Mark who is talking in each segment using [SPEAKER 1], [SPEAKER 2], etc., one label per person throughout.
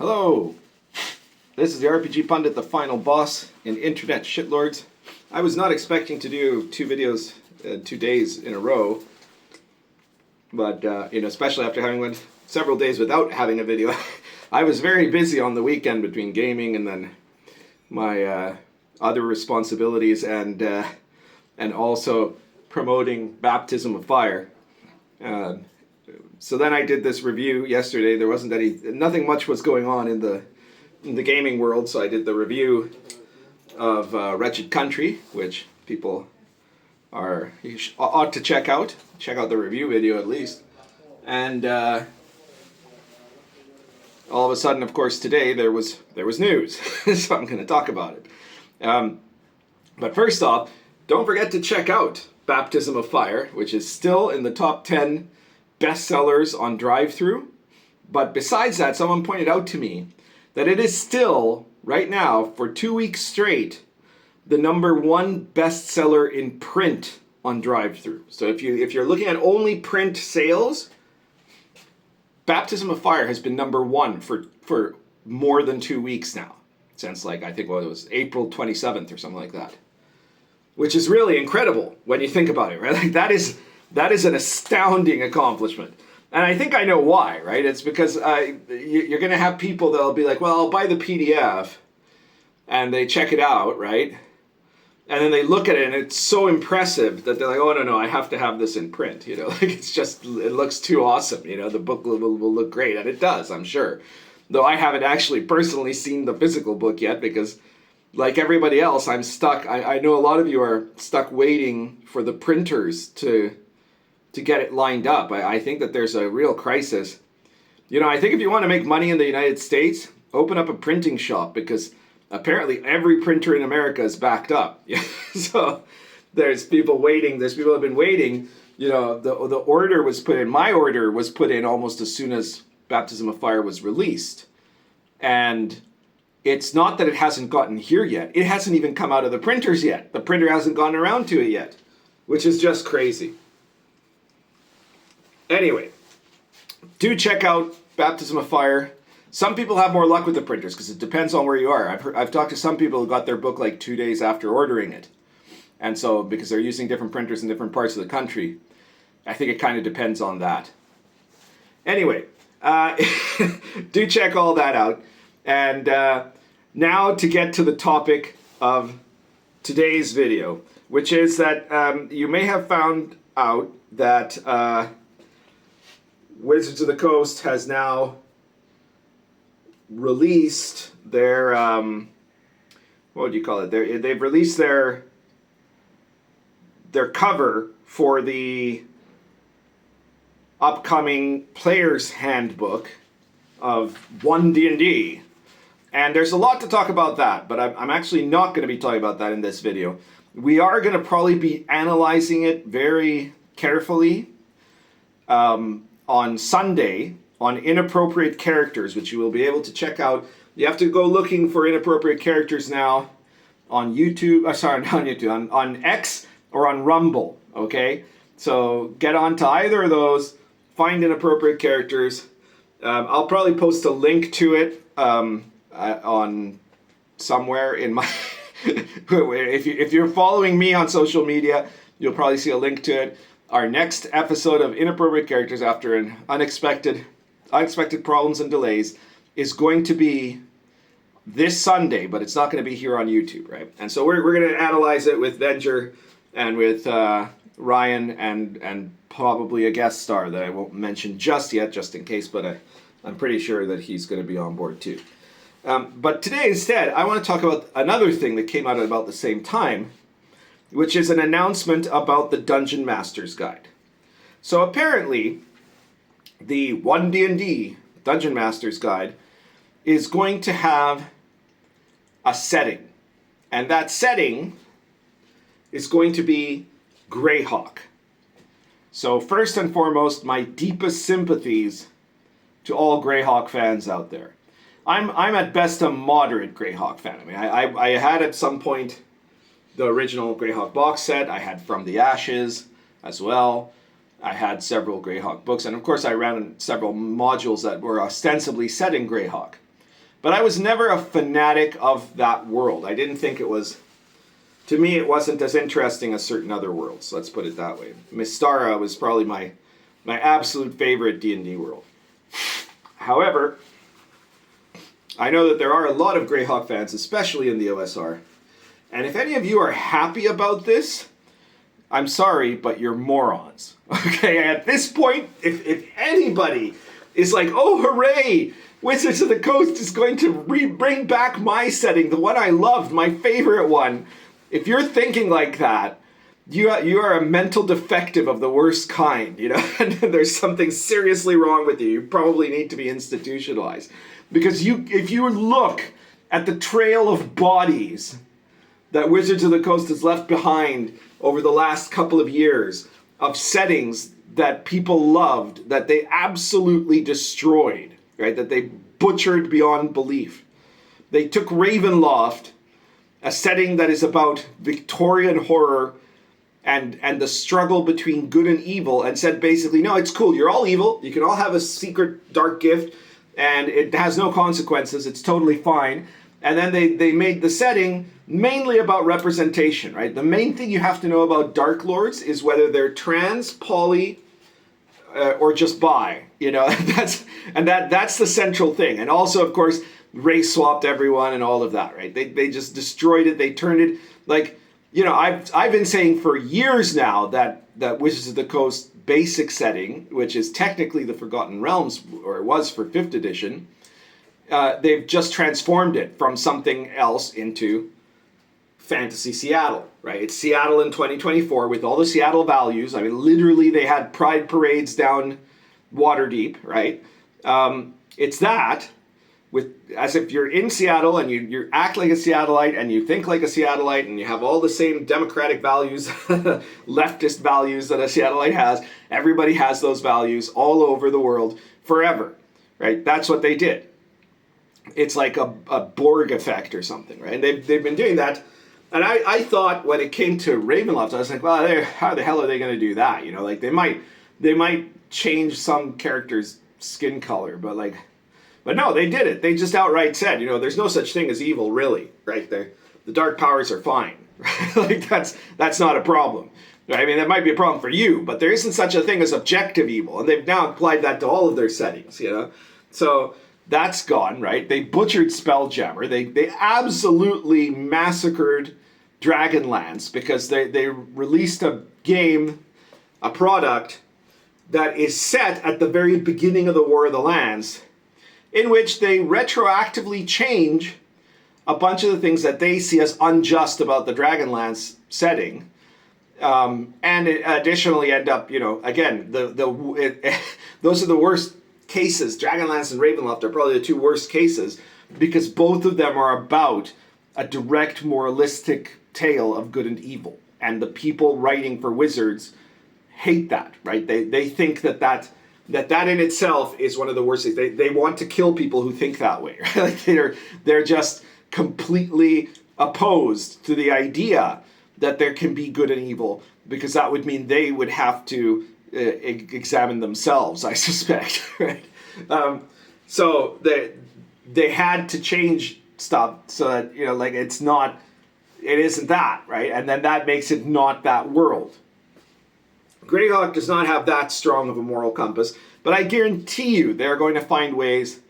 [SPEAKER 1] Hello, this is the RPG Pundit, the final boss in Internet Shitlords. I was not expecting to do 2 videos 2 days in a row, but especially after having went several days without having a video. I was very busy on the weekend between gaming and then my other responsibilities and also promoting Baptism of Fire. So then I did this review yesterday. There wasn't nothing much was going on in the gaming world, so I did the review of Wretched Country, which people ought to check out. Check out the review video at least. And all of a sudden, of course, today there was news, so I'm going to talk about it. But first off, don't forget to check out Baptism of Fire, which is still in the top 10 bestsellers on drive-thru. But besides that, someone pointed out to me that it is still, right now, for 2 weeks straight, the #1 bestseller in print on drive-thru. So if you're looking at only print sales, Baptism of Fire has been #1 for more than 2 weeks now. Since, I think it was April 27th or something like that. Which is really incredible when you think about it, right? That is an astounding accomplishment. And I think I know why, right? It's because you're going to have people that'll be like, well, I'll buy the PDF, and they check it out, right? And then they look at it, and it's so impressive that they're like, oh, no, I have to have this in print, it's just, it looks too awesome, the book will look great, and it does, I'm sure. Though I haven't actually personally seen the physical book yet, because like everybody else, I'm stuck. I know a lot of you are stuck waiting for the printers to get it lined up. I think that there's a real crisis. I think if you want to make money in the United States, open up a printing shop, because apparently every printer in America is backed up. So there's people waiting. There's people who have been waiting. The order was put in. My order was put in almost as soon as Baptism of Fire was released. And it's not that it hasn't gotten here yet. It hasn't even come out of the printers yet. The printer hasn't gone around to it yet, which is just crazy. Anyway, do check out Baptism of Fire. Some people have more luck with the printers because it depends on where you are. I've talked to some people who got their book 2 days after ordering it. And so, because they're using different printers in different parts of the country, I think it kind of depends on that. Anyway, do check all that out. And now to get to the topic of today's video, which is that you may have found out that Wizards of the Coast has now released their, what would you call it? They've released their cover for the upcoming Player's Handbook of OneDnD. And there's a lot to talk about that, but I'm actually not going to be talking about that in this video. We are going to probably be analyzing it very carefully on Sunday on inappropriate characters, which you will be able to check out. You have to go looking for inappropriate characters now on YouTube, not on YouTube, on X or on Rumble, okay? So get on to either of those, find inappropriate characters. I'll probably post a link to it on somewhere in my... if you're following me on social media, you'll probably see a link to it. Our next episode of Inappropriate Characters after an unexpected problems and delays is going to be this Sunday, but it's not going to be here on YouTube, right? And so we're going to analyze it with Venger and with Ryan and probably a guest star that I won't mention just yet, just in case, but I'm pretty sure that he's going to be on board too. But today instead, I want to talk about another thing that came out at about the same time, which is an announcement about the Dungeon Master's Guide. So apparently, the OneDnD Dungeon Master's Guide is going to have a setting. And that setting is going to be Greyhawk. So first and foremost, my deepest sympathies to all Greyhawk fans out there. I'm at best a moderate Greyhawk fan. I mean, I had at some point the original Greyhawk box set. I had From the Ashes as well. I had several Greyhawk books, and of course I ran several modules that were ostensibly set in Greyhawk. But I was never a fanatic of that world. I didn't think it was, to me, it wasn't as interesting as certain other worlds. Let's put it that way. Mystara was probably my absolute favorite D&D world. However, I know that there are a lot of Greyhawk fans, especially in the OSR. And if any of you are happy about this, I'm sorry, but you're morons. Okay, at this point, if anybody is like, oh, hooray, Wizards of the Coast is going to bring back my setting, the one I loved, my favorite one. If you're thinking like that, you are a mental defective of the worst kind, you know, and there's something seriously wrong with you. You probably need to be institutionalized. Because if you look at the trail of bodies that Wizards of the Coast has left behind over the last couple of years of settings that people loved, that they absolutely destroyed, right? That they butchered beyond belief. They took Ravenloft, a setting that is about Victorian horror and the struggle between good and evil, and said basically, no, it's cool. You're all evil. You can all have a secret dark gift, and it has no consequences. It's totally fine. And then they made the setting mainly about representation, right? The main thing you have to know about Dark Lords is whether they're trans, poly, or just bi. You know, that's the central thing. And also, of course, race swapped everyone and all of that, right? They just destroyed it. They turned it like, you know, I've been saying for years now that Wizards of the Coast basic setting, which is technically the Forgotten Realms, or it was for 5th edition, they've just transformed it from something else into Fantasy Seattle, right? It's Seattle in 2024 with all the Seattle values. I mean, literally they had pride parades down Waterdeep, right? It's that, with as if you're in Seattle and you act like a Seattleite and you think like a Seattleite and you have all the same democratic values, leftist values that a Seattleite has. Everybody has those values all over the world forever, right? That's what they did. It's like a Borg effect or something, right? And they've been doing that. And I thought when it came to Ravenloft, I was like, well, how the hell are they going to do that? You know, like they might change some character's skin color, but no, they did it. They just outright said, you know, there's no such thing as evil, really, right? The dark powers are fine. Like that's not a problem. Right? I mean, that might be a problem for you, but there isn't such a thing as objective evil, and they've now applied that to all of their settings, you know. So that's gone, right? They butchered Spelljammer. They absolutely massacred Dragonlance because they released a game, a product that is set at the very beginning of the War of the Lands, in which they retroactively change a bunch of the things that they see as unjust about the Dragonlance setting, and it additionally end up, you know, again, those are the worst cases. Dragonlance and Ravenloft are probably the two worst cases because both of them are about a direct moralistic tale of good and evil, and the people writing for Wizards hate that, right? They think that in itself is one of the worst things. They want to kill people who think that way. Right? Like they're just completely opposed to the idea that there can be good and evil, because that would mean they would have to examine themselves, I suspect. Right? So they had to change stuff so that, you know, like it isn't that, right? And then that makes it not that world. Greyhawk does not have that strong of a moral compass, but I guarantee you they're going to find ways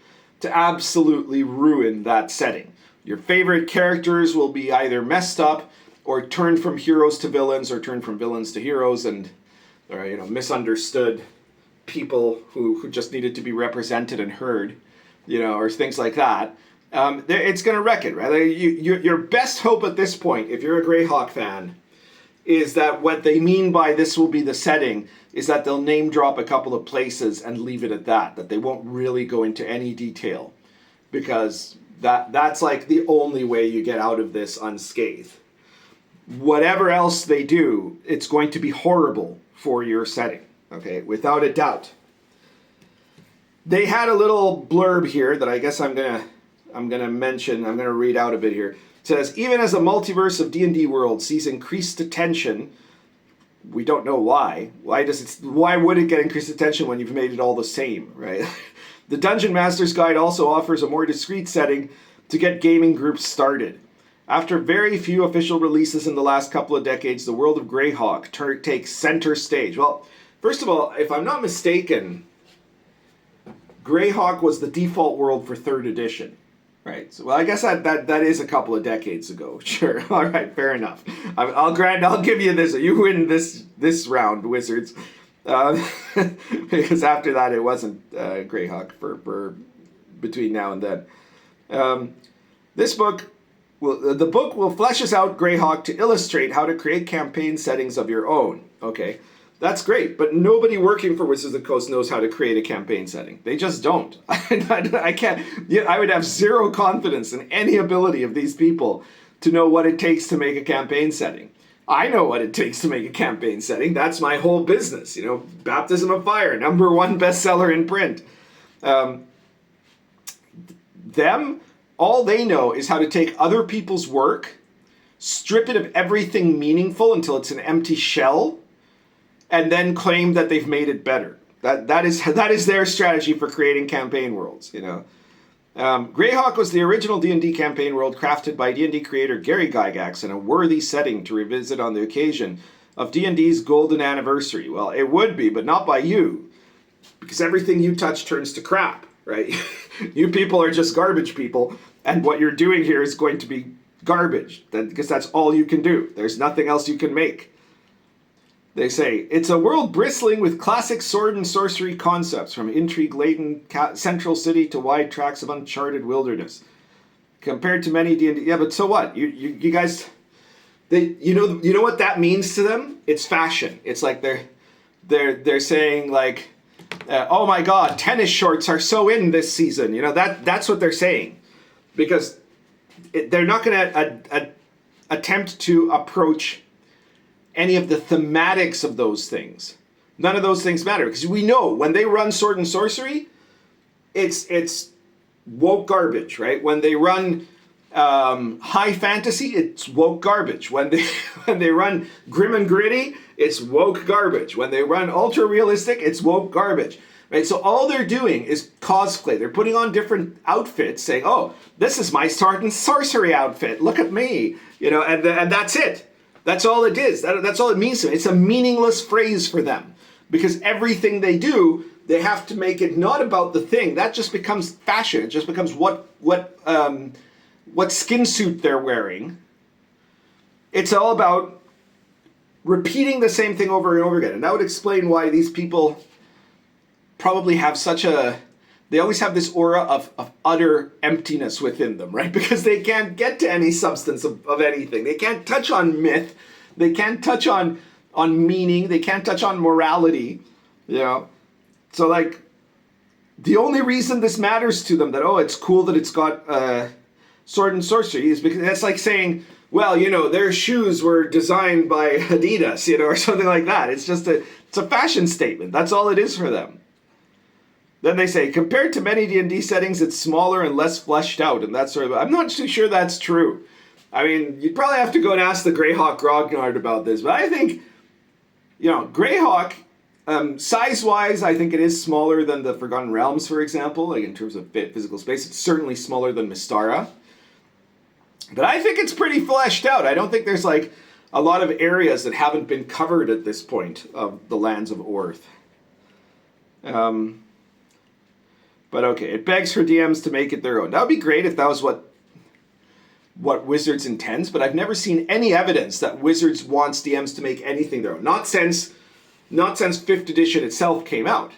[SPEAKER 1] to absolutely ruin that setting. Your favorite characters will be either messed up or turned from heroes to villains, or turned from villains to heroes, or you know, misunderstood people who just needed to be represented and heard, you know, or things like that. It's going to wreck it, right? Your best hope at this point, if you're a Greyhawk fan, is that what they mean by this will be the setting is that they'll name drop a couple of places and leave it at that they won't really go into any detail, because that's like the only way you get out of this unscathed. Whatever else they do, it's going to be horrible for your setting, okay, without a doubt. They had a little blurb here that I guess I'm gonna mention. I'm gonna read out a bit here. It says, even as the multiverse of D&D world sees increased attention, we don't know why. Why would it get increased attention when you've made it all the same, right? The Dungeon Master's Guide also offers a more discreet setting to get gaming groups started. After very few official releases in the last couple of decades, the world of Greyhawk takes center stage. Well, first of all, if I'm not mistaken, Greyhawk was the default world for 3rd edition. Right. So, well, I guess that is a couple of decades ago. Sure. All right. Fair enough. I'll give you this. You win this round, Wizards. Because after that, it wasn't Greyhawk for between now and then. This book, the book will fleshes out Greyhawk to illustrate how to create campaign settings of your own. Okay. That's great, but nobody working for Wizards of the Coast knows how to create a campaign setting. They just don't. I can't. Yeah, I would have zero confidence in any ability of these people to know what it takes to make a campaign setting. I know what it takes to make a campaign setting. That's my whole business. You know, Baptism of Fire, #1 bestseller in print. All they know is how to take other people's work, strip it of everything meaningful until it's an empty shell, and then claim that they've made it better. That is their strategy for creating campaign worlds. You know, Greyhawk was the original D&D campaign world crafted by D&D creator Gary Gygax in a worthy setting to revisit on the occasion of D&D's golden anniversary. Well, it would be, but not by you, because everything you touch turns to crap, right? You people are just garbage people, and what you're doing here is going to be garbage, because that's all you can do. There's nothing else you can make. They say, it's a world bristling with classic sword and sorcery concepts, from intrigue-laden central city to wide tracts of uncharted wilderness. Compared to many D&D... Yeah, but so what? You guys... You know what that means to them? It's fashion. It's like they're saying, like, oh my god, tennis shorts are so in this season. You know, that's what they're saying. Because they're not going to attempt to approach any of the thematics of those things. None of those things matter, because we know when they run sword and sorcery, it's woke garbage, right? When they run high fantasy, it's woke garbage. When they run grim and gritty, it's woke garbage. When they run ultra realistic, it's woke garbage, right? So all they're doing is cosplay. They're putting on different outfits, saying, "Oh, this is my sword and sorcery outfit. Look at me," you know, and that's it. That's all it is. That's all it means to them. It's a meaningless phrase for them, because everything they do, they have to make it not about the thing. That just becomes fashion. It just becomes what skin suit they're wearing. It's all about repeating the same thing over and over again. And that would explain why these people probably have they always have this aura of utter emptiness within them, right? Because they can't get to any substance of anything. They can't touch on myth. They can't touch on meaning. They can't touch on morality, you know? So, like, the only reason this matters to them, that, oh, it's cool that it's got sword and sorcery, is because that's like saying, well, you know, their shoes were designed by Adidas, you know, or something like that. It's a fashion statement. That's all it is for them. Then they say, compared to many D&D settings, it's smaller and less fleshed out, and that sort of... I'm not too sure that's true. I mean, you'd probably have to go and ask the Greyhawk Grognard about this, but I think, you know, Greyhawk, size-wise, I think it is smaller than the Forgotten Realms, for example, like in terms of physical space. It's certainly smaller than Mystara. But I think it's pretty fleshed out. I don't think there's, like, a lot of areas that haven't been covered at this point of the lands of Orth. But okay, it begs for DMs to make it their own. That would be great if that was what Wizards intends, but I've never seen any evidence that Wizards wants DMs to make anything their own. Not since 5th edition itself came out.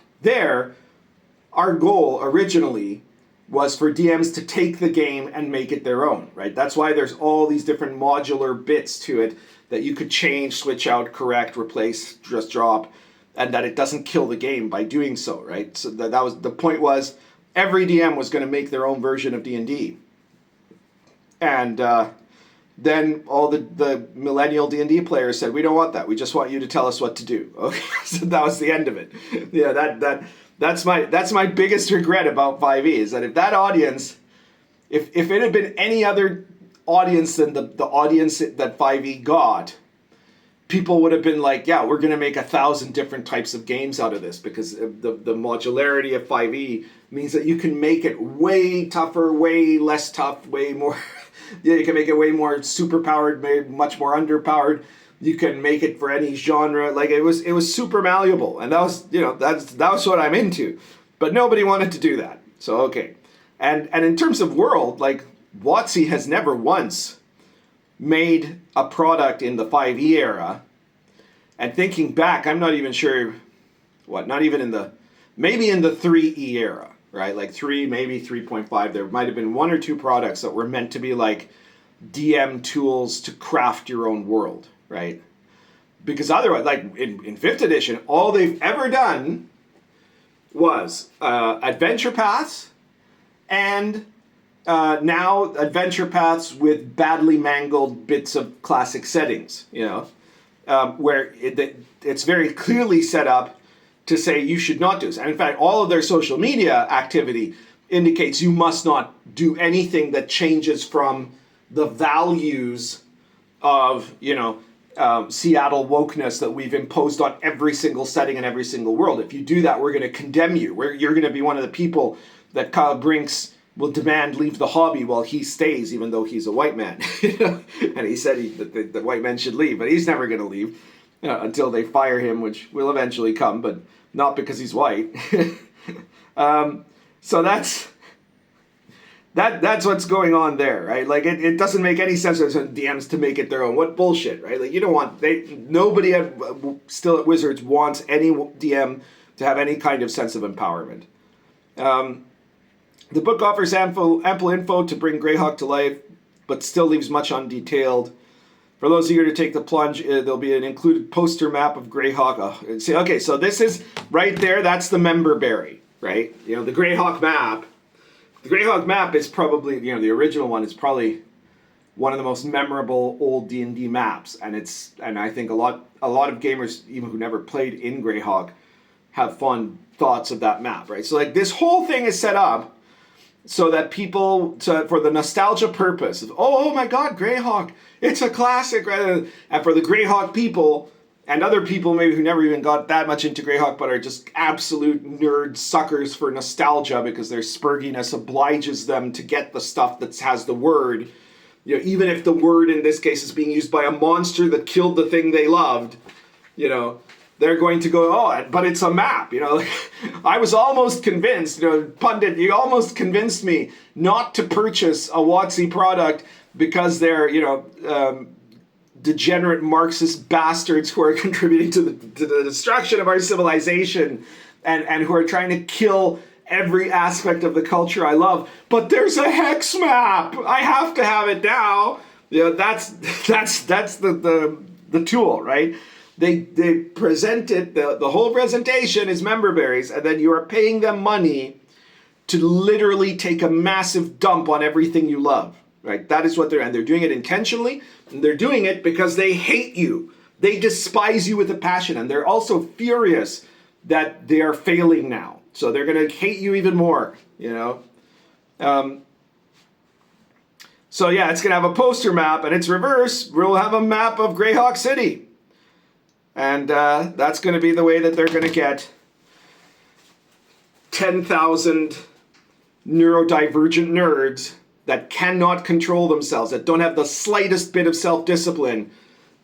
[SPEAKER 1] Our goal originally was for DMs to take the game and make it their own, right? That's why there's all these different modular bits to it that you could change, switch out, correct, replace, just drop, and that it doesn't kill the game by doing so, right? So that was the point. Was every DM was going to make their own version of D&D, and then all the millennial D&D players said, "We don't want that. We just want you to tell us what to do." Okay, so that was the end of it. Yeah, that's my biggest regret about 5e, is that if that audience, if it had been any other audience than the audience that 5e got, people would have been like, yeah, we're going to make 1,000 different types of games out of this, because the modularity of 5e means that you can make it way tougher, way less tough, way more. Yeah, you can make it way more superpowered, much more underpowered. You can make it for any genre. Like it was super malleable, and that was that was what I'm into. But nobody wanted to do that. So okay, and in terms of world, like WotC has never once made a product in the 5e era. And thinking back, I'm not even sure not even in the, maybe in the 3e era, right? Like 3, maybe 3.5, there might have been 1 or 2 products that were meant to be like DM tools to craft your own world, right? Because otherwise, like in 5th edition, all they've ever done was adventure paths, and now adventure paths with badly mangled bits of classic settings, where it's very clearly set up to say you should not do this. And in fact, all of their social media activity indicates you must not do anything that changes from the values of, Seattle wokeness that we've imposed on every single setting and every single world. If you do that, we're going to condemn you. You're going to be one of the people that Kyle Brinks will demand leave the hobby while he stays, even though he's a white man. And he said that the white men should leave, but he's never going to leave until they fire him, which will eventually come, but not because he's white. So that's what's going on there, right? Like it doesn't make any sense for DMs to make it their own. What bullshit, right? Like you don't want nobody still at Wizards wants any DM to have any kind of sense of empowerment. The book offers ample info to bring Greyhawk to life, but still leaves much undetailed. For those eager to take the plunge, there'll be an included poster map of Greyhawk. So this is right there. That's the member berry, right? The Greyhawk map. The Greyhawk map is probably, the original one is probably one of the most memorable old D&D maps, and I think a lot of gamers, even who never played in Greyhawk, have fond thoughts of that map, right? So like this whole thing is set up so that people, for the nostalgia purpose of, oh my God, Greyhawk, it's a classic, right? And for the Greyhawk people, and other people maybe who never even got that much into Greyhawk, but are just absolute nerd suckers for nostalgia because their spurginess obliges them to get the stuff that has the word, even if the word in this case is being used by a monster that killed the thing they loved, they're going to go, oh, but it's a map, I was almost convinced, Pundit, you almost convinced me not to purchase a WotC product because they're, degenerate Marxist bastards who are contributing to the destruction of our civilization and who are trying to kill every aspect of the culture I love. But there's a hex map. I have to have it now. That's the tool, right? They present it, the whole presentation is member berries, and then you are paying them money to literally take a massive dump on everything you love, right? That is what they're doing it intentionally, and they're doing it because they hate you. They despise you with a passion, and they're also furious that they are failing now. So they're going to hate you even more, So yeah, it's going to have a poster map, and it's reverse. We'll have a map of Greyhawk City. And that's going to be the way that they're going to get 10,000 neurodivergent nerds that cannot control themselves, that don't have the slightest bit of self-discipline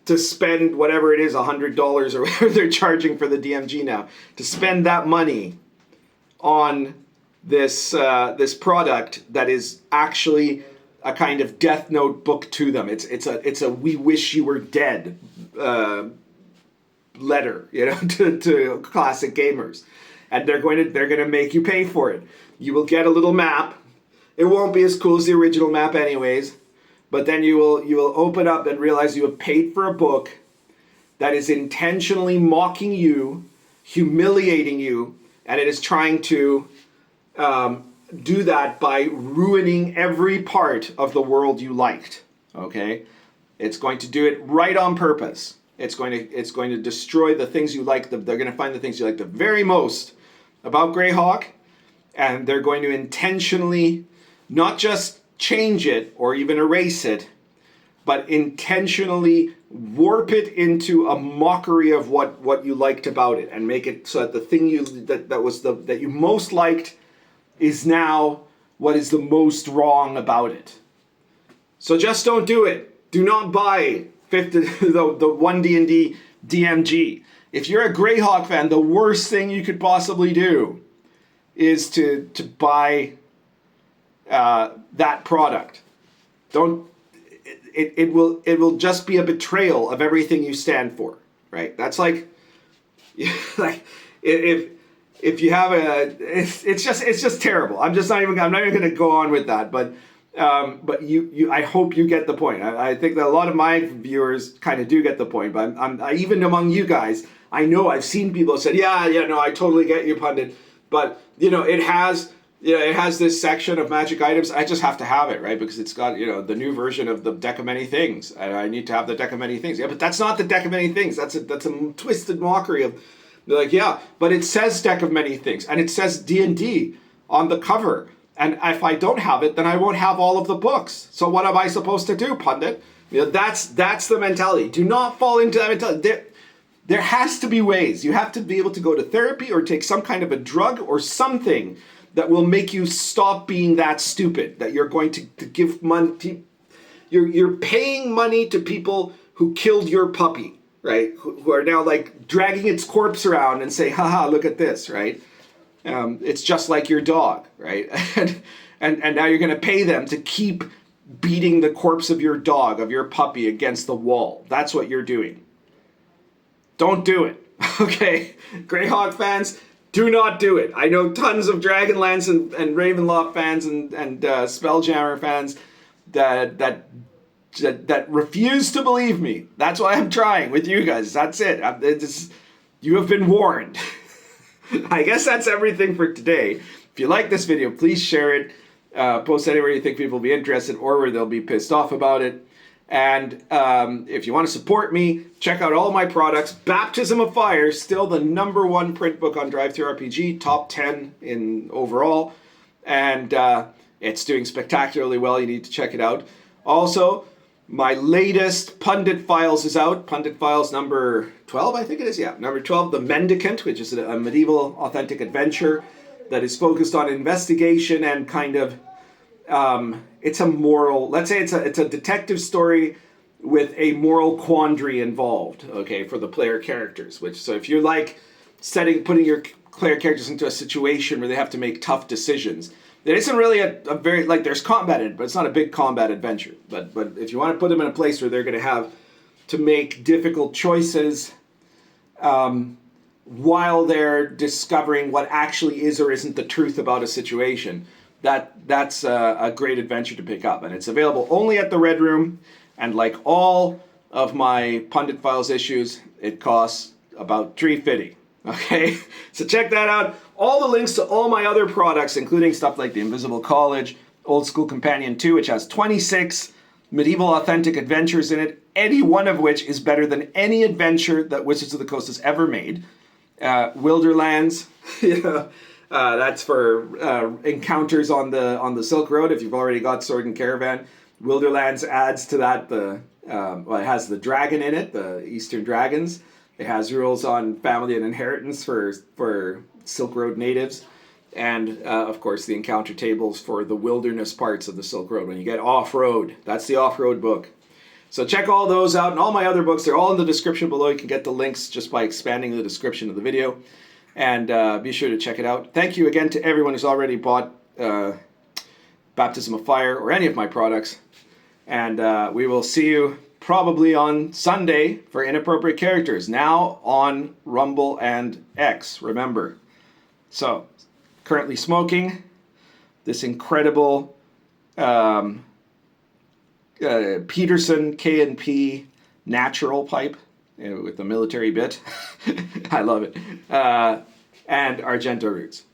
[SPEAKER 1] to spend whatever it is, $100 or whatever they're charging for the DMG now, to spend that money on this product that is actually a kind of Death Note book to them. It's a we wish you were dead letter, to classic gamers, and they're going to make you pay for it. You will get a little map. It won't be as cool as the original map, anyways. But then you will open up and realize you have paid for a book that is intentionally mocking you, humiliating you, and it is trying to do that by ruining every part of the world you liked. Okay, it's going to do it right on purpose. It's going to destroy the things you like. They're going to find the things you like the very most about Greyhawk, and they're going to intentionally not just change it or even erase it,
[SPEAKER 2] but intentionally warp it into a mockery of what you liked about it, and make it so that the thing that you most liked is now what is the most wrong about it. So just don't do it. Do not buy the OneDnD DMG. If you're a Greyhawk fan, the worst thing you could possibly do is to buy that product. Don't. It will just be a betrayal of everything you stand for, right? That's like if you have it's just terrible. I'm not even going to go on with that, but I hope you get the point. I think that a lot of my viewers kind of do get the point, but I even among you guys, I know I've seen people say, yeah, no, I totally get you, Pundit, but it has this section of magic items. I just have to have it, right? Because it's got, the new version of the deck of many things, and I need to have the deck of many things. Yeah, but that's not the deck of many things. That's a twisted mockery of, they're like, yeah, but it says deck of many things, and it says D&D on the cover. And if I don't have it, then I won't have all of the books. So what am I supposed to do, Pundit? That's the mentality. Do not fall into that mentality. There has to be ways. You have to be able to go to therapy or take some kind of a drug or something that will make you stop being that stupid. That you're going to give money. You're paying money to people who killed your puppy, right? Who are now like dragging its corpse around and say, haha, look at this, right? It's just like your dog, right? and now you're going to pay them to keep beating the corpse of your dog, of your puppy, against the wall. That's what you're doing. Don't do it, okay? Greyhawk fans, do not do it. I know tons of Dragonlance and Ravenloft fans and Spelljammer fans that refuse to believe me. That's why I'm trying with you guys. That's it. You have been warned. I guess that's everything for today. If you like this video, please share it. Post anywhere you think people will be interested or where they'll be pissed off about it. And if you want to support me, check out all my products. Baptism of Fire, still the #1 print book on DTRPG, top 10 in overall. And it's doing spectacularly well. You need to check it out. Also, my latest Pundit Files is out. Pundit Files number 12, I think it is. Yeah, number 12, The Mendicant, which is a medieval authentic adventure that is focused on investigation and kind of, it's a moral, let's say it's a detective story with a moral quandary involved, okay, for the player characters. So if you like putting your player characters into a situation where they have to make tough decisions, it isn't really a very, like, there's combat in it, but it's not a big combat adventure. But if you want to put them in a place where they're going to have to make difficult choices while they're discovering what actually is or isn't the truth about a situation, that's a great adventure to pick up. And it's available only at the Red Room. And like all of my Pundit Files issues, it costs about $3.50. Okay, so check that out. All the links to all my other products, including stuff like the Invisible College, Old School Companion 2, which has 26 medieval authentic adventures in it, any one of which is better than any adventure that Wizards of the Coast has ever made. Wilderlands, that's for encounters on the Silk Road. If you've already got Sword and Caravan, Wilderlands adds to that it has the dragon in it, the Eastern Dragons. It has rules on family and inheritance for Silk Road natives. And, of course, the encounter tables for the wilderness parts of the Silk Road. When you get off-road, that's the off-road book. So check all those out. And all my other books, they're all in the description below. You can get the links just by expanding the description of the video. And be sure to check it out. Thank you again to everyone who's already bought Baptism of Fire or any of my products. And we will see you probably on Sunday for Inappropriate Characters, now on Rumble and X, remember. So, currently smoking this incredible Peterson K&P natural pipe with the military bit. I love it. And Argento Roots.